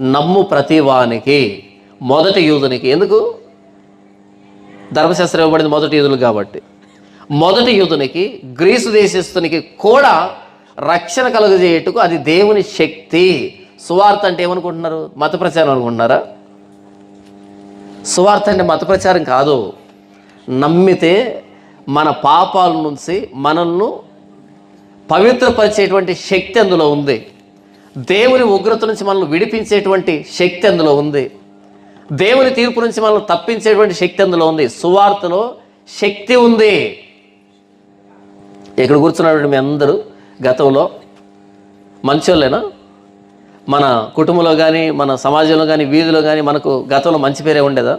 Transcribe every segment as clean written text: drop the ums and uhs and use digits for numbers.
నమ్ము ప్రతివానికి, మొదటి యూదునికి. ఎందుకు? ధర్మశాస్త్రం ఇవ్వబడింది మొదటి యూదులు కాబట్టి. మొదటి యూదునికి, గ్రీసు దేశస్థునికి కూడా రక్షణ కలుగజేయటకు అది దేవుని శక్తి. సువార్త అంటే ఏమనుకుంటున్నారు? మత ప్రచారం అనుకుంటున్నారా? సువార్త అంటే మత ప్రచారం కాదు. నమ్మితే మన పాపాల నుంచి మనల్ని పవిత్రపరిచేటువంటి శక్తి అందులో ఉంది. దేవుని ఉగ్రత నుంచి మనల్ని విడిపించేటువంటి శక్తి అందులో ఉంది. దేవుని తీర్పు నుంచి మనల్ని తప్పించేటువంటి శక్తి అందులో ఉంది. సువార్తలో శక్తి ఉంది. ఇక్కడ కూర్చున్నటువంటి మీ అందరూ గతంలో మంచోళ్ళేనా? మన కుటుంబంలో కానీ, మన సమాజంలో కానీ, వీధిలో కానీ మనకు గతంలో మంచి పేరే ఉండేదా?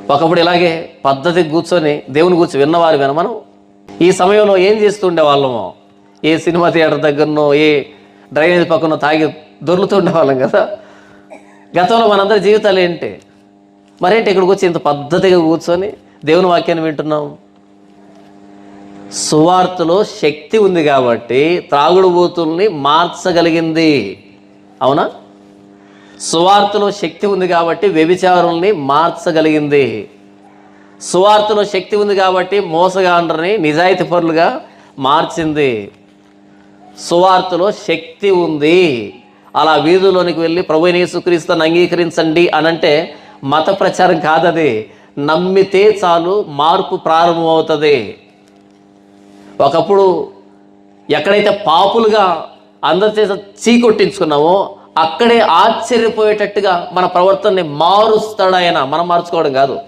ఒకప్పుడు ఇలాగే పద్ధతికి కూర్చొని దేవుని కూర్చొని విన్నవారు మనం ఈ సమయంలో ఏం చేస్తుండే వాళ్ళమో, ఏ సినిమా థియేటర్ దగ్గరనో, ఏ డ్రైనేజ్ పక్కనో తాగి దొర్లుతుండే వాళ్ళం కదా. గతంలో మనందరి జీవితాలు ఏంటి? మరేంటి ఇక్కడికి వచ్చి ఇంత పద్ధతిగా కూర్చొని దేవుని వాక్యాన్ని వింటున్నాం? సువార్తలో శక్తి ఉంది కాబట్టి త్రాగుడుబోతుల్ని మార్చగలిగింది. అవునా? సువార్తలో శక్తి ఉంది కాబట్టి వ్యభిచారుల్ని మార్చగలిగింది. సువార్తలో శక్తి ఉంది కాబట్టి మోసగాండ్రని నిజాయితీ పరులుగా మార్చింది. సువార్తలో శక్తి ఉంది. అలా వీధుల్లోనికి వెళ్ళి ప్రభువైన యేసుక్రీస్తుని అంగీకరించండి అనంటే మత ప్రచారం కాదది. నమ్మితే చాలు మార్పు ప్రారంభమవుతుంది. ఒకప్పుడు ఎక్కడైతే పాపులుగా అందరి చేత చీకొట్టించుకున్నామో అక్కడే ఆశ్చర్యపోయేటట్టుగా మన ప్రవర్తనని మారుస్తాడు ఆయన. మనం మార్చుకోవడం కాదు.